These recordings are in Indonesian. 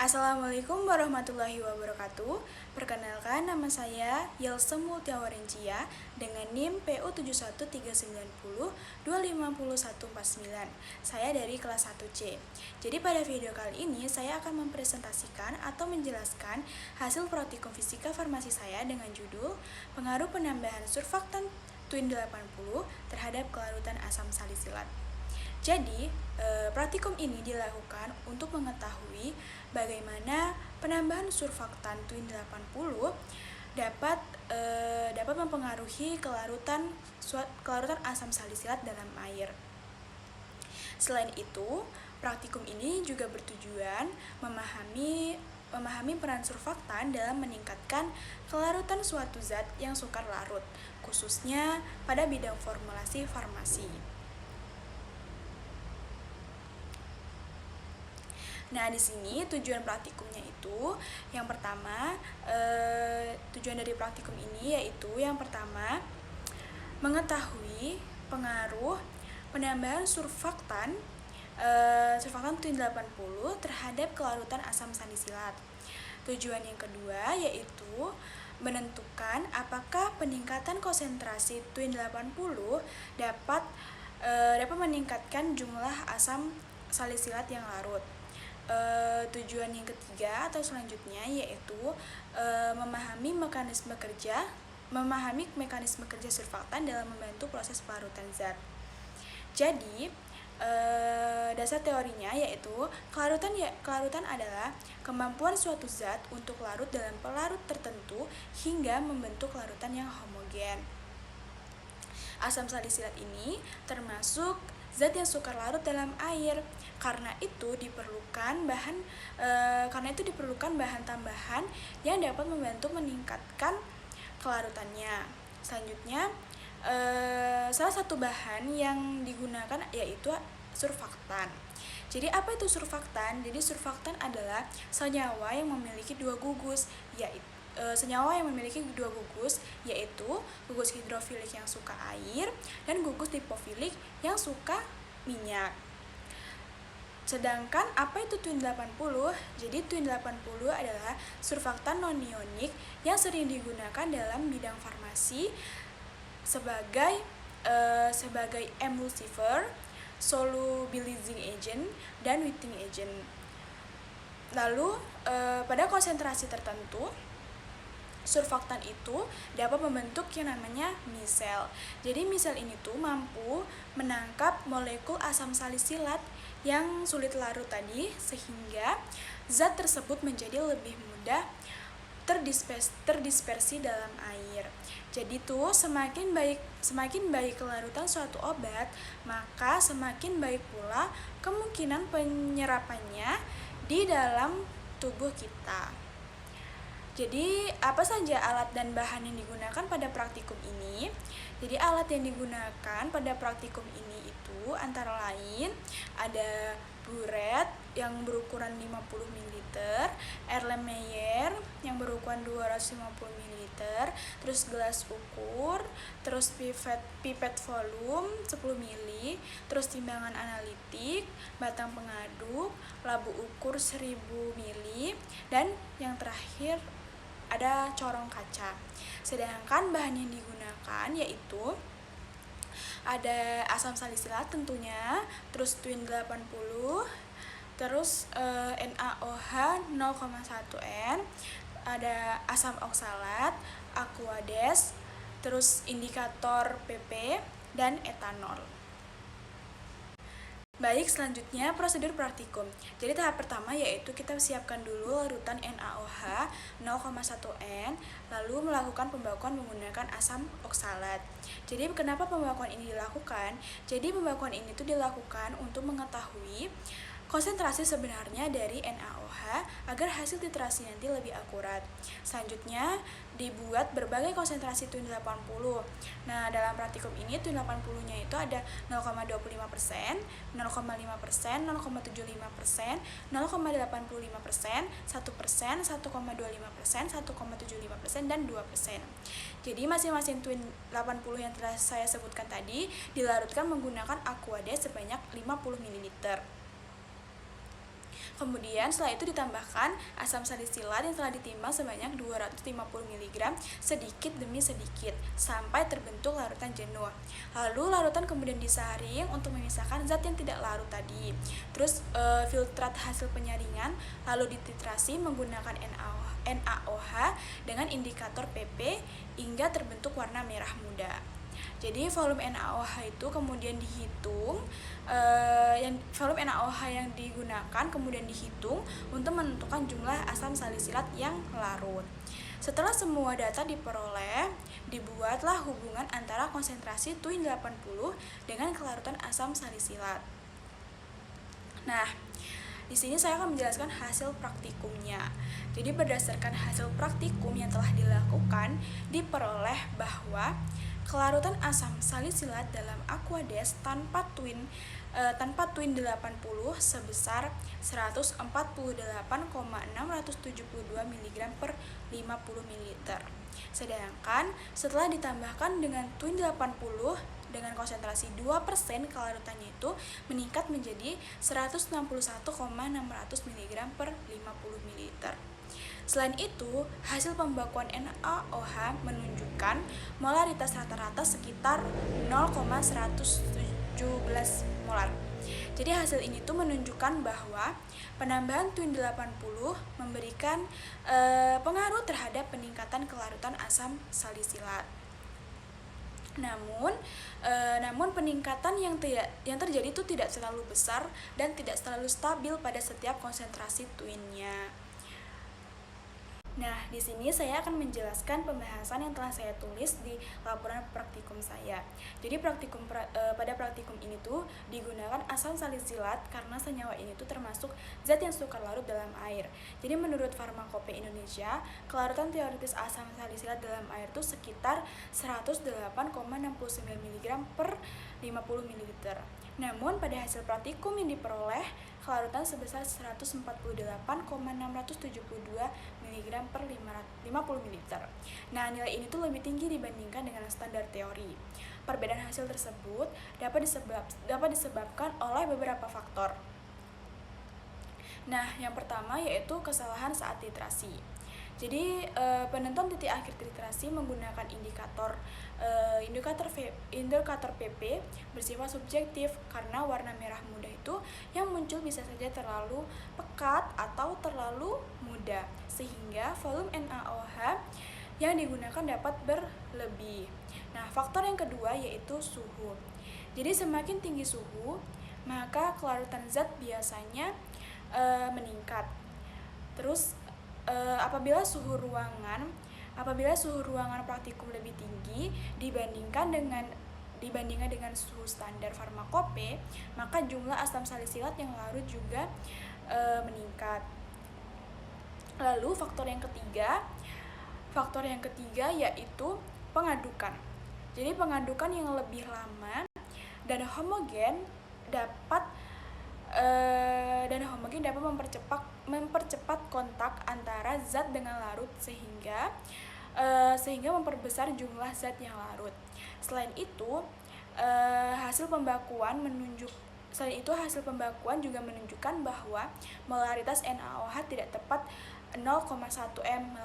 Assalamualaikum warahmatullahi wabarakatuh. Perkenalkan, nama saya Yelsem Multiawarencia dengan NIM PU 7139025149. Saya dari kelas 1C. Jadi pada video kali ini saya akan mempresentasikan atau menjelaskan hasil praktikum fisika farmasi saya dengan judul Pengaruh penambahan surfaktan Twin 80 terhadap kelarutan asam salisilat. Jadi, praktikum ini dilakukan untuk mengetahui bagaimana penambahan surfaktan Twin 80 dapat mempengaruhi kelarutan asam salisilat dalam air. Selain itu, praktikum ini juga bertujuan memahami peran surfaktan dalam meningkatkan kelarutan suatu zat yang sukar larut, khususnya pada bidang formulasi farmasi. Nah, di sini tujuan praktikumnya itu, yang pertama, tujuan dari praktikum ini yaitu yang pertama, mengetahui pengaruh penambahan surfaktan Twin 80 terhadap kelarutan asam salisilat. Tujuan yang kedua yaitu menentukan apakah peningkatan konsentrasi Twin 80 dapat meningkatkan jumlah asam salisilat yang larut. Tujuan yang ketiga atau selanjutnya yaitu memahami mekanisme kerja surfaktan dalam membantu proses pelarutan zat. Jadi, dasar teorinya yaitu kelarutan adalah kemampuan suatu zat untuk larut dalam pelarut tertentu hingga membentuk larutan yang homogen. Asam salisilat ini termasuk zat yang sukar larut dalam air. Karena itu diperlukan bahan tambahan yang dapat membantu meningkatkan kelarutannya. Selanjutnya, salah satu bahan yang digunakan yaitu surfaktan. Jadi apa itu surfaktan? Jadi surfaktan adalah senyawa yang memiliki dua gugus, yaitu gugus hidrofilik yang suka air dan gugus lipofilik yang suka minyak. Sedangkan apa itu Twin 80? Jadi Twin 80 adalah surfaktan non-ionik yang sering digunakan dalam bidang farmasi sebagai emulsifier, solubilizing agent, dan wetting agent. Lalu pada konsentrasi tertentu surfaktan itu dapat membentuk yang namanya misel. Jadi misel ini tuh mampu menangkap molekul asam salisilat yang sulit larut tadi, sehingga zat tersebut menjadi lebih mudah terdispersi dalam air. Jadi tuh semakin baik kelarutan suatu obat, maka semakin baik pula kemungkinan penyerapannya di dalam tubuh kita. Jadi, apa saja alat dan bahan yang digunakan pada praktikum ini? Jadi, alat yang digunakan pada praktikum ini itu antara lain ada buret yang berukuran 50 ml, Erlenmeyer yang berukuran 250 ml, terus gelas ukur, terus pipet volume 10 ml, terus timbangan analitik, batang pengaduk, labu ukur 1000 ml, dan yang terakhir ada corong kaca. Sedangkan bahan yang digunakan yaitu ada asam salisilat tentunya, terus Twin 80, terus NaOH 0,1N, ada asam oksalat, aquades, terus indikator PP, dan etanol. Baik, selanjutnya prosedur praktikum. Jadi tahap pertama yaitu kita siapkan dulu larutan NaOH 0,1N, lalu melakukan pembakuan menggunakan asam oksalat. Jadi kenapa pembakuan ini dilakukan? Jadi pembakuan ini tuh dilakukan untuk mengetahui konsentrasi sebenarnya dari NaOH agar hasil titrasi nanti lebih akurat. Selanjutnya dibuat berbagai konsentrasi Twin 80. Nah, dalam praktikum ini Twin 80-nya itu ada 0,25%, 0,5%, 0,75%, 0,85%, 1%, 1,25%, 1,75%, dan 2%. Jadi masing-masing Twin 80 yang telah saya sebutkan tadi dilarutkan menggunakan aquades sebanyak 50 ml. Kemudian setelah itu ditambahkan asam salisilat yang telah ditimbang sebanyak 250 mg sedikit demi sedikit sampai terbentuk larutan jenuh. Lalu larutan kemudian disaring untuk memisahkan zat yang tidak larut tadi. Terus filtrat hasil penyaringan lalu dititrasi menggunakan NaOH dengan indikator PP hingga terbentuk warna merah muda. Jadi volume NaOH itu kemudian dihitung, volume NaOH yang digunakan kemudian dihitung untuk menentukan jumlah asam salisilat yang larut. Setelah semua data diperoleh, dibuatlah hubungan antara konsentrasi TUIN 80 dengan kelarutan asam salisilat. Nah, di sini saya akan menjelaskan hasil praktikumnya. Jadi berdasarkan hasil praktikum yang telah dilakukan, diperoleh bahwa kelarutan asam salisilat dalam Aquades tanpa TUIN 80 sebesar 148,672 mg per 50 ml. Sedangkan setelah ditambahkan dengan TUIN 80 dengan konsentrasi 2%, kelarutannya itu meningkat menjadi 161,600 mg per 50 ml. Selain itu, hasil pembakuan NaOH menunjukkan molaritas rata-rata sekitar 0,117 molar. Jadi hasil ini tuh menunjukkan bahwa penambahan TUIN 80 memberikan pengaruh terhadap peningkatan kelarutan asam salisilat. Namun peningkatan yang terjadi itu tidak terlalu besar dan tidak terlalu stabil pada setiap konsentrasi TUIN-nya. Nah, di sini saya akan menjelaskan pembahasan yang telah saya tulis di laporan praktikum saya. Jadi pada praktikum ini tuh digunakan asam salisilat karena senyawa ini tuh termasuk zat yang sukar larut dalam air. Jadi menurut Farmakope Indonesia, kelarutan teoritis asam salisilat dalam air tuh sekitar 108,69 mg per 50 ml. Namun pada hasil praktikum yang diperoleh, kelarutan sebesar 148,672 mg per 50 ml. Nah, nilai ini tuh lebih tinggi dibandingkan dengan standar teori. Perbedaan hasil tersebut dapat disebabkan oleh beberapa faktor. Nah, yang pertama yaitu kesalahan saat titrasi. Jadi penentuan titik akhir titrasi menggunakan indikator PP bersifat subjektif karena warna merah muda itu yang muncul bisa saja terlalu pekat atau terlalu muda sehingga volume NaOH yang digunakan dapat berlebih. Nah, faktor yang kedua yaitu suhu. Jadi semakin tinggi suhu, maka kelarutan zat biasanya meningkat. Terus apabila suhu ruangan praktikum lebih tinggi dibandingkan dengan suhu standar Farmakope, maka jumlah asam salisilat yang larut juga meningkat. Lalu faktor yang ketiga yaitu pengadukan. Jadi pengadukan yang lebih lama dan homogen dapat mempercepat kontak antara zat dengan larut sehingga memperbesar jumlah zat yang larut. Selain itu hasil pembakuan juga menunjukkan bahwa molaritas NaOH tidak tepat 0,1 m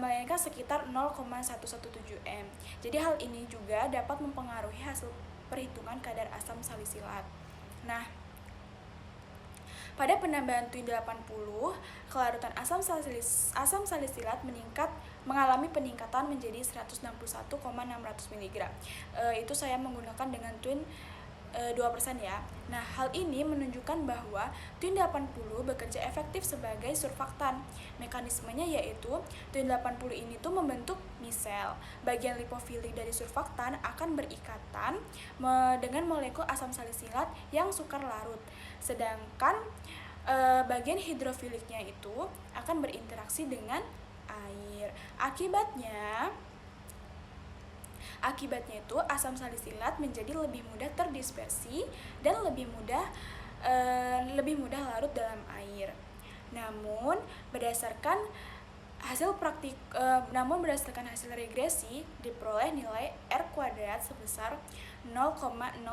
melainkan sekitar 0,117 m. Jadi hal ini juga dapat mempengaruhi hasil perhitungan kadar asam salisilat. Nah, pada penambahan TUIN 80, kelarutan asam salisilat mengalami peningkatan menjadi 161,600 mg. Itu saya menggunakan dengan TUIN 2% ya. Nah, hal ini menunjukkan bahwa TUIN 80 bekerja efektif sebagai surfaktan. Mekanismenya yaitu TUIN 80 ini tuh membentuk misel. Bagian lipofilik dari surfaktan akan berikatan dengan molekul asam salisilat yang sukar larut. Sedangkan bagian hidrofiliknya itu akan berinteraksi dengan air. Akibatnya itu asam salisilat menjadi lebih mudah terdispersi dan lebih mudah larut dalam air. Namun berdasarkan hasil regresi diperoleh nilai R kuadrat sebesar 0,0024.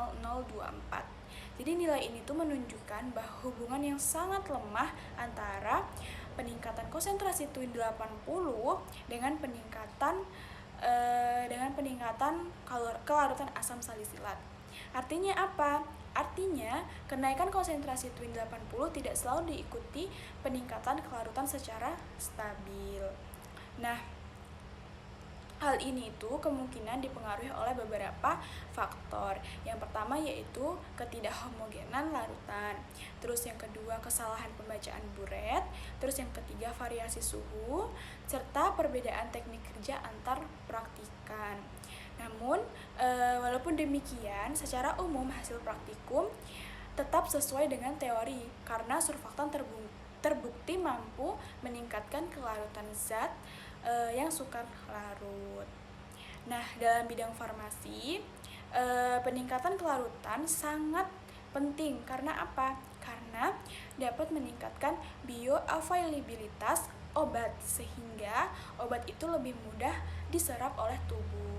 Jadi nilai ini tuh menunjukkan bahwa hubungan yang sangat lemah antara peningkatan konsentrasi Twin 80 dengan peningkatan kelarutan asam salisilat. Artinya apa? Artinya, kenaikan konsentrasi Twin 80 tidak selalu diikuti peningkatan kelarutan secara stabil. Nah, hal ini tuh kemungkinan dipengaruhi oleh beberapa faktor. Yang pertama yaitu ketidakhomogenan larutan. Terus yang kedua kesalahan pembacaan buret. Terus yang ketiga variasi suhu serta perbedaan teknik kerja antar praktikan. Namun, walaupun demikian, secara umum hasil praktikum tetap sesuai dengan teori karena surfaktan terbukti mampu meningkatkan kelarutan zat yang sukar larut. Nah, dalam bidang farmasi, peningkatan kelarutan sangat penting karena apa? Karena dapat meningkatkan bioavailabilitas obat sehingga obat itu lebih mudah diserap oleh tubuh.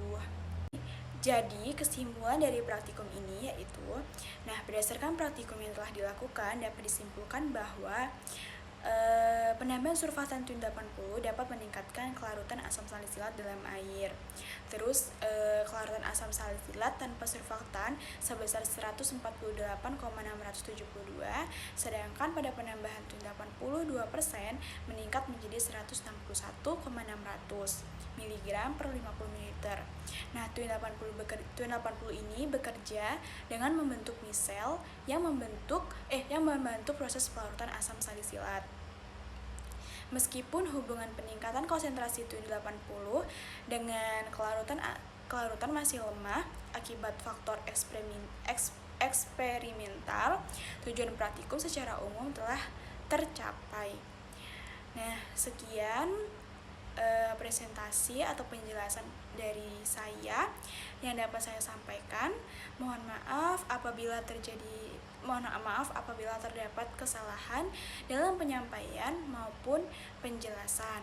Jadi, kesimpulan dari praktikum ini yaitu, berdasarkan praktikum yang telah dilakukan dapat disimpulkan bahwa penambahan surfaktan Twin 80 dapat meningkatkan kelarutan asam salisilat dalam air. Terus kelarutan asam salisilat tanpa surfaktan sebesar 148,672, sedangkan pada penambahan Twin 80 2% meningkat menjadi 161,600 mg per 50 ml. Nah, Twin 80 ini bekerja dengan membentuk misel yang membantu proses pelarutan asam salisilat. Meskipun hubungan peningkatan konsentrasi Twin 80 dengan kelarutan masih lemah akibat faktor eksperimental, tujuan praktikum secara umum telah tercapai. Nah, sekian presentasi atau penjelasan dari saya yang dapat saya sampaikan. Mohon maaf apabila terdapat kesalahan dalam penyampaian maupun penjelasan.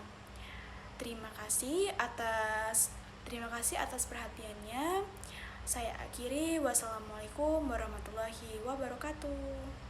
Terima kasih atas perhatiannya. Saya akhiri. Wassalamualaikum warahmatullahi wabarakatuh.